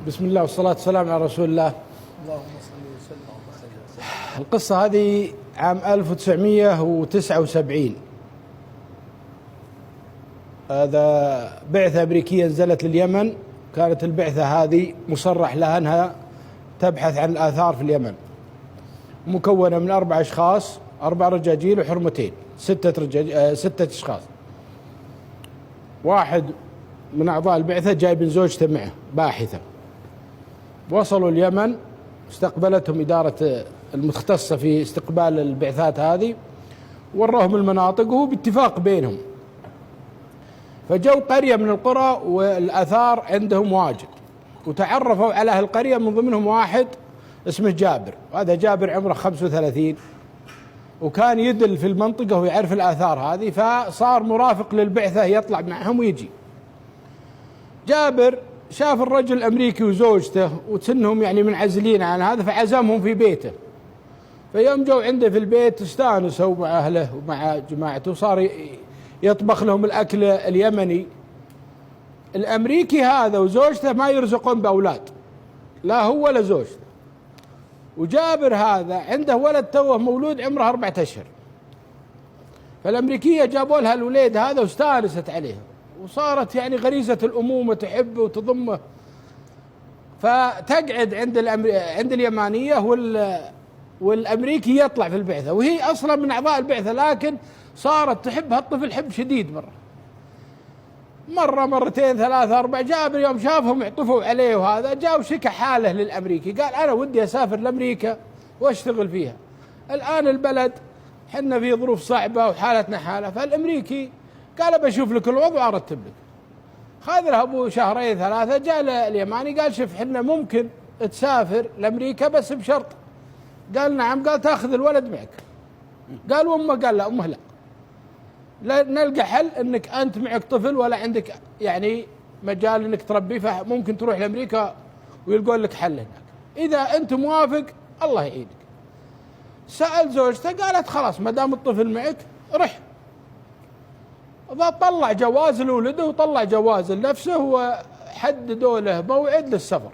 بسم الله والصلاة والسلام على رسول الله. اللهم صل وسلم. القصة هذه عام 1979. هذا بعثة أمريكية نزلت لليمن. كانت البعثة هذه مصرح لها أنها تبحث عن الآثار في اليمن، مكونة من 4 أشخاص، 4 رجاجيل وحرمتين، 6 أشخاص. واحد من أعضاء البعثة جايب زوجته معه باحثة. وصلوا اليمن، استقبلتهم إدارة المختصة في استقبال البعثات هذه، وراهم المناطق وهو باتفاق بينهم. فجوا قرية من القرى والآثار عندهم واجد، وتعرفوا على أهل القرية، من ضمنهم واحد اسمه جابر. وهذا جابر عمره 35، وكان يدل في المنطقة ويعرف الآثار هذه، فصار مرافق للبعثة، يطلع معهم ويجي. جابر شاف الرجل الأمريكي وزوجته وسنهم يعني منعزلين عن هذا، فعزمهم في بيته. فيوم جو عنده في البيت استانسوا مع أهله ومع جماعته، وصار يطبخ لهم الأكل اليمني. الأمريكي هذا وزوجته ما يرزقون بأولاد، لا هو ولا زوجته. وجابر هذا عنده ولد توه مولود عمره 4 أشهر. فالأمريكية جابوا لها الوليد هذا واستانست عليه، وصارت يعني غريزة الأمومة، تحبه وتضمه. فتقعد عند اليمانية والأمريكي يطلع في البعثة، وهي أصلا من أعضاء البعثة، لكن صارت تحب هالطفل حب شديد. مرة مرتين 3 4. جابر يوم شافهم يعطفوا عليه وهذا، جاء وشكى حاله للأمريكي، قال أنا ودي أسافر لأمريكا وأشتغل فيها. الآن البلد حنا في ظروف صعبة وحالتنا حالة. فالأمريكي قال بشوف لك الوضع وأرتب لك. خذ له أبو 2 3 جاء اليماني قال شوف حنا ممكن تسافر لأمريكا بس بشرط. قال نعم. قال تأخذ الولد معك. قال وأمه؟ قال لا أمه لا نلقى حل انك انت معك طفل ولا عندك يعني مجال انك تربيه، فممكن تروح لامريكا ويلقون لك حل هناك. اذا انت موافق الله يعينك. سأل زوجته قالت خلاص ما دام الطفل معك رح. طلع جواز لولده وطلع جواز لنفسه، وحددوا له موعد للسفر.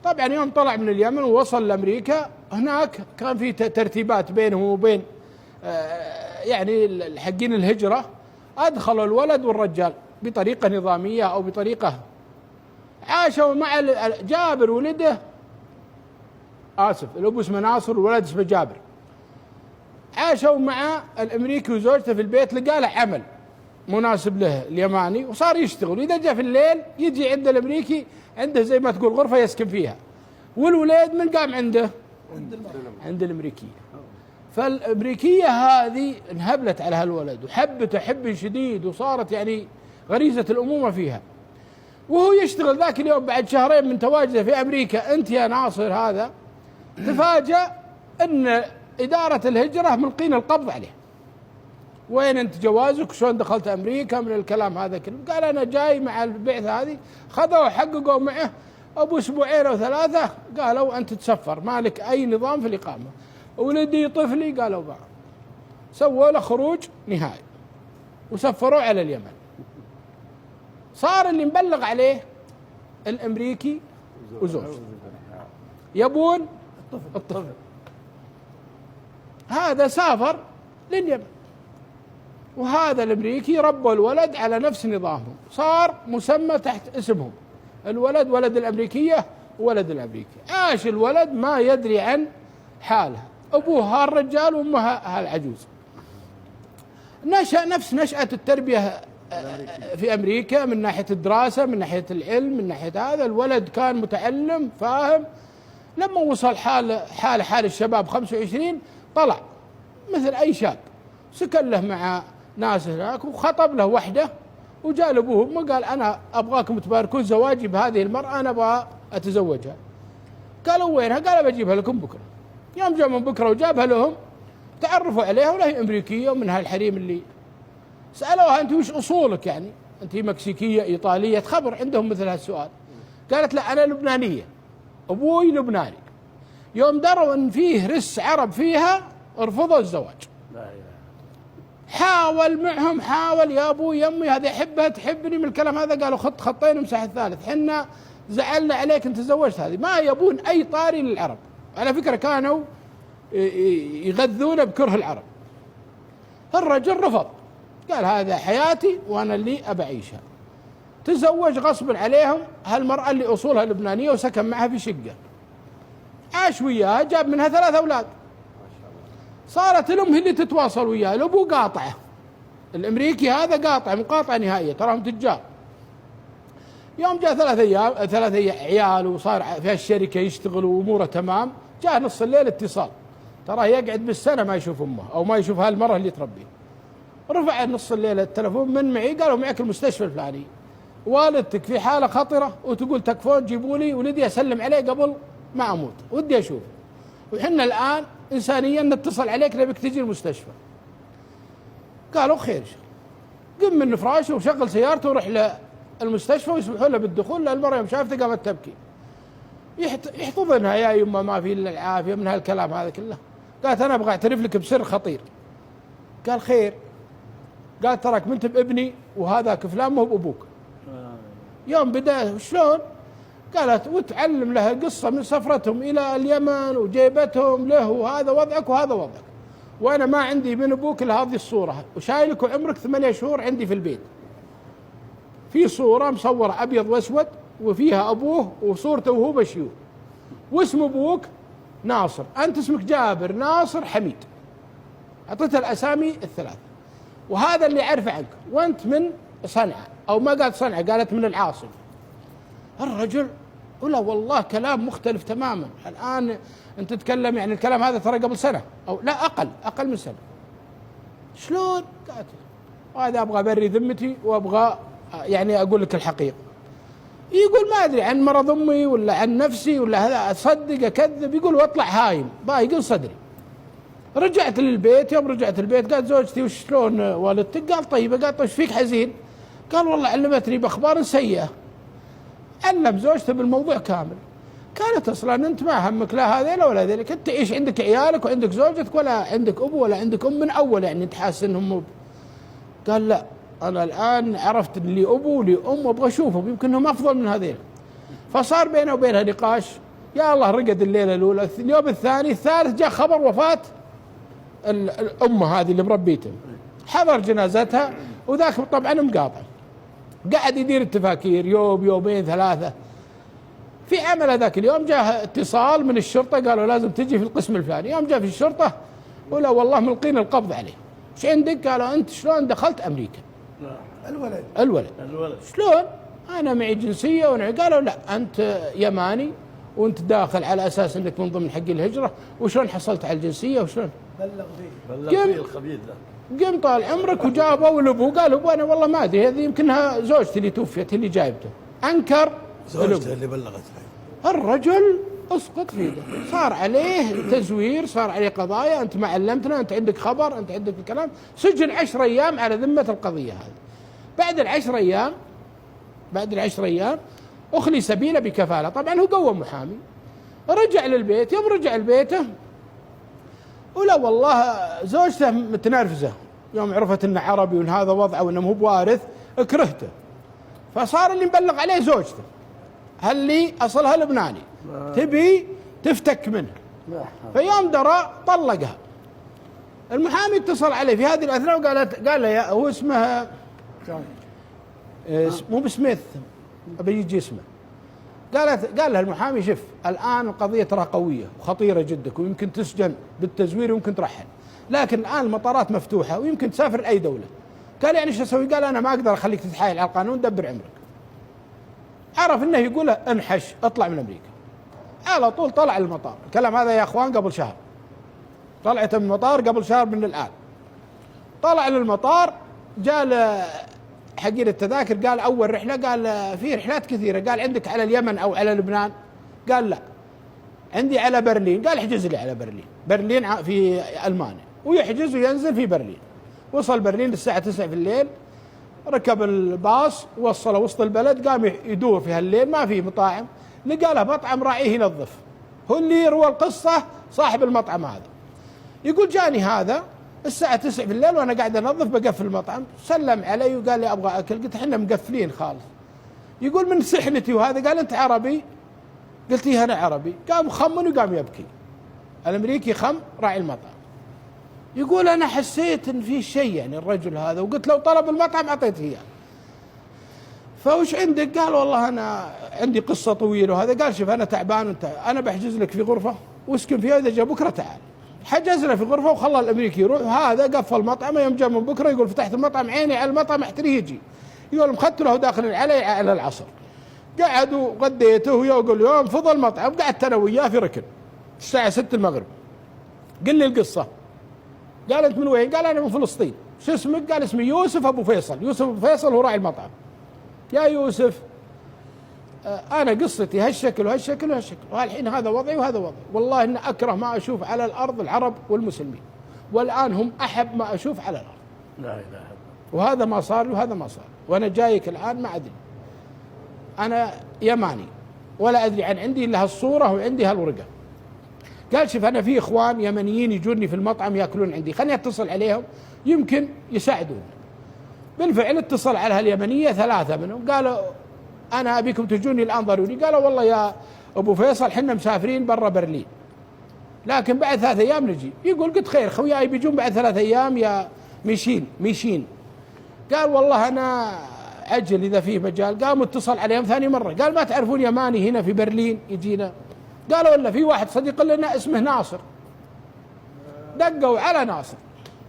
طبعا يوم طلع من اليمن ووصل لامريكا، هناك كان في ترتيبات بينه وبين يعني الحقين الهجرة. أدخلوا الولد والرجال بطريقة نظامية أو بطريقة. عاشوا مع جابر ولده، الأبو اسمه ناصر والولد اسمه جابر. عاشوا مع الأمريكي وزوجته في البيت، لقى له عمل مناسب له اليماني وصار يشتغل. إذا جاء في الليل يجي عند الأمريكي، عنده زي ما تقول غرفة يسكن فيها، والولاد من قام عنده عند الأمريكية. فالأمريكية هذه انهبلت على هالولد وحبته حب شديد، وصارت يعني غريزة الأمومة فيها. وهو يشتغل ذاك اليوم بعد 2 من تواجده في أمريكا، أنت يا ناصر هذا تفاجأ أن إدارة الهجرة ملقين القبض عليه. وين أنت جوازك؟ شلون دخلت أمريكا؟ من الكلام هذا كله. قال أنا جاي مع البعثة هذه. خذوا حققوا معه أبو 2 أو 3. قالوا أنت تسفر، مالك أي نظام في الإقامة. ولدي طفلي قالوا بعض. سووا له خروج نهائي وسفروه على اليمن. صار اللي مبلغ عليه الأمريكي وزوجته يبون الطفل. هذا سافر لليمن، وهذا الأمريكي ربوا الولد على نفس نظامهم، صار مسمى تحت اسمهم. الولد ولد الأمريكية وولد الأمريكي. عاش الولد ما يدري عن حاله، أبوه هالرجال وأمها هالعجوز. نشأ نفس نشأة التربية في أمريكا، من ناحية الدراسة، من ناحية العلم، من ناحية هذا. الولد كان متعلم فاهم. لما وصل حال الشباب 25 طلع مثل أي شاب، سكن له مع ناس هناك وخطب له وحده، وجاء لأبوه وأمه قال أنا أبغاكم تباركون زواجي بهذه المرأة، أنا أبغى أتزوجها. قالوا وينها؟ قال بجيبها لكم بكرة. يوم جاء من بكرة وجابها لهم، تعرفوا عليها ولا هي أمريكية ومن هالحريم اللي سألوها أنت وش أصولك؟ يعني أنت مكسيكية إيطالية؟ تخبر عندهم مثل هالسؤال. قالت لا أنا لبنانية، أبوي لبناني. يوم دروا أن فيه رس عرب فيها رفضوا الزواج. حاول معهم، حاول يا أبوي يا أمي هذا يحبها تحبني، من الكلام هذا. قالوا خط خطين ومسح الثالث، حنا زعلنا عليك أنت تزوجت هذه، ما يبون أي طاري للعرب. على فكرة كانوا يغذون بكره العرب. الرجل رفض، قال هذا حياتي وأنا اللي أبى أعيشها. تزوج غصب عليهم هالمرأة اللي أصولها لبنانية وسكن معها في شقة، عاش وياها، جاب منها 3 أولاد. صارت الأم هي اللي تتواصل وياه، الأبو قاطعه، الأمريكي هذا قاطع مقاطعة نهائية، تراهم تجار. يوم جاء 3 عيال وصار في الشركة يشتغل وأموره تمام، جاء نص الليل اتصال، ترى يقعد بالسنة ما يشوف أمه أو ما يشوف هالمرة اللي تربيه. رفع نص الليل التلفون، من معي؟ قالوا معك المستشفى الفلاني، والدتك في حالة خطرة وتقول تكفون جيبوا لي ولدي أسلم عليه قبل ما أموت، ودي أشوف، وحنا الآن إنسانيا نتصل عليك نبيك تجي المستشفى. قالوا خير، قم من فراشه وشغل سيارته وروح للمستشفى ويسمحوا له بالدخول. للمرة يوم شافته قامت تبكي، يحتضنها، يا يمه ما في إلا العافية من هالكلام هذا كله. قالت أنا أبغى أعترف لك بسر خطير. قال خير؟ قال تراك منت بابني وهذاك فلان مو بأبوك. يوم بدأ شلون؟ قالت وتعلم لها قصة من سفرتهم إلى اليمن وجيبتهم له، وهذا وضعك وهذا وضعك، وأنا ما عندي من أبوك إلا هذه الصورة، وشايلك وعمرك 8 شهور عندي في البيت، في صورة مصورة أبيض وأسود وفيها أبوه وصورته وهو بشيوخ، واسم أبوك ناصر، أنت اسمك جابر ناصر حميد. أعطيتها الأسامي ال3، وهذا اللي أعرفه عنك، وأنت من صنعاء، أو ما قالت صنعاء، قالت من العاصمة. الرجل ولا والله كلام مختلف تماما. الآن أنت تتكلم يعني الكلام هذا ترى قبل سنة أو لا أقل من سنة. شلون؟ قالت وهذا أبغى بري ذمتي وأبغى يعني أقول لك الحقيقة. يقول ما أدري عن مرض أمي ولا عن نفسي ولا هذا، أصدق أكذب؟ يقول واطلع هايم ضايق صدري. رجعت للبيت، يوم رجعت البيت قالت زوجتي وشلون والدتك؟ قال طيبة. قالت ايش فيك حزين؟ قال والله علمتني بأخبار سيئة. علم زوجته بالموضوع كامل. كانت أصلا أنت ما همك لا هذيلا ولا ذيك، أنت إيش عندك عيالك وعندك زوجتك ولا عندك أبو ولا عندك أم من أول، يعني أنت حاسس إنهم أبو. قال لا، أنا الآن عرفت إن لي أبو ولي أم وأبغى أشوفهم، يمكن إنهم أفضل من هذيلا. فصار بينه وبينها نقاش، يا الله رقد الليلة الأولى، اليوم الثاني الثالث جاء خبر وفاة الأم هذه اللي مربيته، حضر جنازتها، وذاك طبعا مقاطع، قاعد يدير التفاكير يوم يومين 3. في عمل هذاك اليوم جاء اتصال من الشرطة، قالوا لازم تجي في القسم الفلاني. يوم جاء في الشرطة ولا والله ملقين القبض عليه. ايش عندك؟ قالوا انت شلون دخلت امريكا؟ الولد شلون؟ انا معي جنسية قالوا لا انت يماني وانت داخل على اساس انك من ضمن حق الهجرة، وشلون حصلت على الجنسية وشلون؟ بلغ فيه الخبيث ذا. قم طال عمرك وجابوا الابو، قال ابو انا والله ما ادري، هذه يمكنها زوجتي اللي توفيت اللي جايبته. انكر زوجته اللي بلغت. الرجل اسقط في يده، صار عليه تزوير، صار عليه قضايا، انت ما علمتنا، انت عندك خبر، انت عندك الكلام. سجن 10 ايام على ذمة القضية هذه. بعد العشر ايام اخلي سبيله بكفالة. طبعا هو قوم محامي، رجع للبيت. يوم رجع لبيته ولا والله زوجته متنرفزة، يوم عرفت انه عربي وان هذا وضعه وانه مو بوارث كرهته. فصار اللي مبلغ عليه زوجته اللي اصلها لبناني، تبي تفتك منه. فيوم درى طلقها. المحامي اتصل عليه في هذه الاثناء قال له هو اسمه مو بسميث، ابي يجي اسمه. قال له المحامي شوف الآن القضية ترى قوية وخطيرة جدا، ويمكن تسجن بالتزوير ويمكن ترحل، لكن الآن المطارات مفتوحة ويمكن تسافر لأي دولة. قال يعني شو أسوي؟ قال أنا ما أقدر أخليك تتحايل على القانون، دبر عمرك. عرف إنه يقول له انحش اطلع من أمريكا. على طول طلع المطار. الكلام هذا يا أخوان قبل شهر، طلعت من المطار قبل شهر من الآن. طلع للمطار، جاء حقين التذاكر، قال أول رحلة، قال في رحلات كثيرة، قال عندك على اليمن أو على لبنان؟ قال لا عندي على برلين. قال احجز لي على برلين في ألمانيا، ويحجز وينزل في برلين. وصل برلين الساعة 9 في الليل، ركب الباص وصله وسط البلد، قام يدور في هالليل ما في مطاعم، لقى له مطعم راعيه ينظف. هو اللي يروى القصة صاحب المطعم هذا، يقول جاني هذا الساعة 9 في الليل وأنا قاعد أنظف بقفل المطعم، سلم علي وقال لي أبغى أكل. قلت إحنا مقفلين خالص. يقول من سحنتي وهذا. قال أنت عربي؟ قلت إيه أنا عربي. قام خمن وقام يبكي. الأمريكي خم راعي المطعم. يقول أنا حسيت إن في شيء يعني الرجل هذا، وقلت لو طلب المطعم أعطيته إياه. فوش عندك؟ قال والله أنا عندي قصة طويلة وهذا. قال شوف أنا تعبان وأنت، أنا بحجز لك في غرفة واسكن فيها، إذا جاء بكرة تعال. حجز له في غرفة وخلى الأمريكي يروح. هذا قفل المطعم. يوم جاء من بكرة يقول فتحت المطعم عيني على المطعم احتريه يجي. يقول مخدت له داخل علي على العصر. قعدوا غديته وياه كل يوم فضل المطعم. قعدت أنا وياه في ركن الساعة 6 المغرب. قل لي القصة. قال أنت من وين؟ قال أنا من فلسطين. شو اسمك؟ قال اسمي يوسف أبو فيصل. يوسف أبو فيصل هو راعي المطعم. يا يوسف أنا قصتي هالشكل وهالشكل وهالشكل، والحين هذا وضعي وهذا وضعي. والله إن أكره ما أشوف على الأرض العرب والمسلمين، والآن هم أحب ما أشوف على الأرض. لا إله إلا الله. وهذا ما صار وهذا ما صار. وأنا جايك الآن ما أدري، أنا يماني ولا أدري عن عندي إلا هالصورة وعندي هالورقة. قال شوف أنا في إخوان يمنيين يجوني في المطعم يأكلون عندي، خلني أتصل عليهم يمكن يساعدون. بالفعل اتصل على هاليمنية 3 منهم. قالوا أنا أبيكم تجوني الآن ضروري. قالوا والله يا أبو فيصل حنا مسافرين برا برلين، لكن بعد 3 أيام نجي. يقول قلت خير خوياي بيجون بعد 3 أيام يا ميشين. قال والله أنا أجل إذا فيه مجال. قام اتصل عليهم ثاني مرة. قال ما تعرفون يماني هنا في برلين يجينا؟ قالوا ولا في واحد صديق لنا اسمه ناصر. دقوا على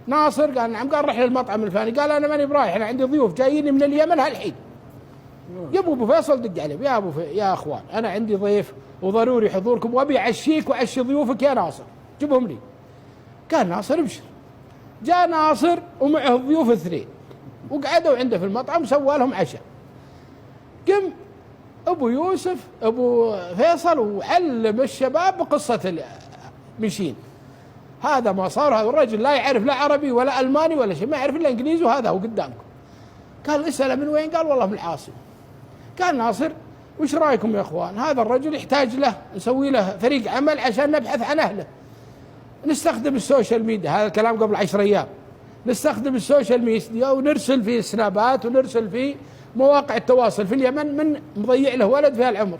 ناصر قال نعم. قال رح للمطعم الفلاني. قال أنا ماني برايح، أنا عندي ضيوف جايين من اليمن هالحين. يا أبو فيصل دق عليه يا يا أخوان أنا عندي ضيف وضروري حضوركم وأبي أعشيك وأعشي ضيوفك يا ناصر، جيبهم لي. قال ناصر ابشر. جاء ناصر ومعه الضيوف 2 وقعدوا عنده في المطعم وسوى لهم عشاء. قم أبو يوسف أبو فيصل وعلم الشباب بقصة ميشين. هذا ما صار. هذا الرجل لا يعرف لا عربي ولا ألماني ولا شيء، ما يعرف إلا إنجليزي، وهذا هو قدامكم. قال اسأله من وين؟ قال والله من العاصمة. قال ناصر وش رأيكم يا أخوان؟ هذا الرجل يحتاج له نسوي له فريق عمل عشان نبحث عن أهله. نستخدم السوشيال ميديا، هذا الكلام قبل 10 أيام. نستخدم السوشيال ميديا ونرسل في سنابات ونرسل في مواقع التواصل في اليمن من مضيع له ولد في هالعمر.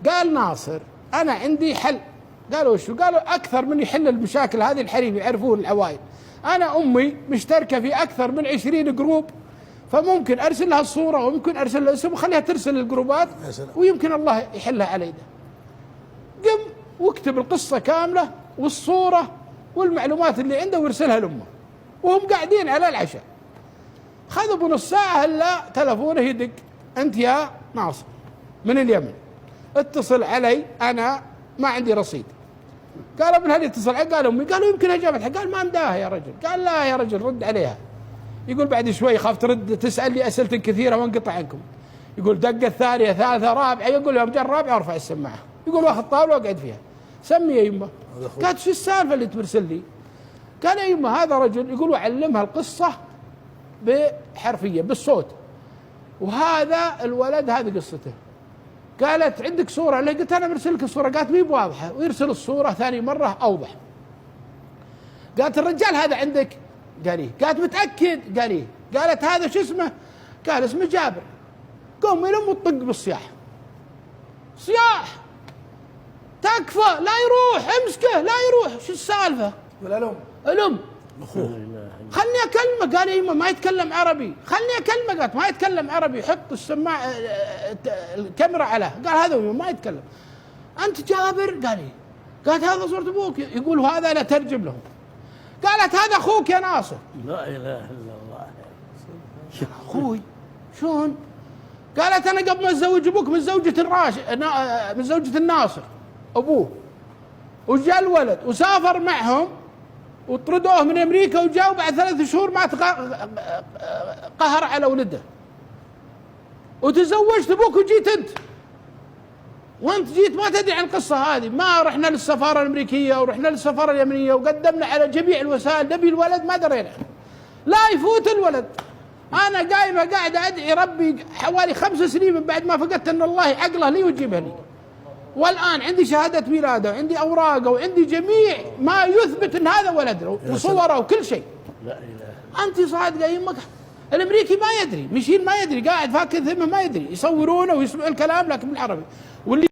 قال ناصر أنا عندي حل. قالوا وشو؟ قالوا أكثر من يحل المشاكل هذه الحريم يعرفون العوائل. أنا أمي مشتركة في أكثر من 20 جروب، فممكن أرسل لها الصورة وممكن أرسل لها اسم وخليها ترسل الجروبات ويمكن الله يحلها علينا. قم واكتب القصة كاملة والصورة والمعلومات اللي عنده ويرسلها لأمه وهم قاعدين على العشاء. خذوا بنص ساعة هلا تلفونه يدق. أنت يا ناصر من اليمن اتصل علي أنا ما عندي رصيد. قالوا من هل يتصل علي؟ قال أمي. قالوا يمكن أجابتها. قال ما مداها يا رجل. قال لا يا رجل رد عليها. يقول بعد شوي خاف ترد تسأل لي أسئلة كثيرة وانقطع عنكم. يقول دقة ثانية ثالثة رابعة. يقول يوم جاء الرابعة ارفع السماعة. يقول واخذ طاولة واقعد فيها. سمي يا يمه. قالت شو السالفة اللي ترسل لي؟ قال يا يمه هذا رجل يقول وعلمها القصة بحرفية بالصوت، وهذا الولد هذه قصته. قالت عندك صورة؟ اللي قلت أنا برسل لك الصورة. قالت مي بواضحة. ويرسل الصورة ثاني مرة أوضح. قالت الرجال هذا عندك؟ قال إيه. قالت متأكد؟ قال إيه. قالت هذا شو اسمه؟ قال اسمه جابر. قوم يلم وطق بالصياح. صياح تكفى لا يروح، امسكه لا يروح. شو السالفة؟ ولا الأم خلني أكلمه. قال يما ما يتكلم عربي. خلني أكلمه. قالت ما يتكلم عربي. حط السماعة الكاميرا عليه. قال هذا ما يتكلم. أنت جابر؟ قال إيه. قالت هذا صورة أبوك. يقول هذا أنا ترجم لهم. قالت هذا أخوك يا ناصر. لا إله إلا الله. يا أخوي شلون؟ قالت أنا قبل ما أتزوج أبوك من زوجة الناصر أبوه، وجاء الولد وسافر معهم وطردوه من أمريكا وجاء بعد 3 شهور مات قهر على ولده، وتزوجت أبوك وجيت أنت، وأنت جيت ما تدري عن القصة هذه. ما رحنا للسفارة الأمريكية ورحنا للسفارة اليمنية وقدمنا على جميع الوسائل نبي الولد ما درينا. لا يفوت الولد. أنا قايمة قاعدة أدعي ربي حوالي 5 سنين من بعد ما فقدت أن الله عقله لي ويجيبها لي، والآن عندي شهادة ميلاده وعندي أوراقه وعندي جميع ما يثبت أن هذا ولده وصوره وكل شيء. لا إله. أنت صادقة يمك؟ الامريكي ما يدري، ميشيل ما يدري، قاعد فاكر ثمه ما يدري، يصورونه ويسمع الكلام لكن بالعربي. واللي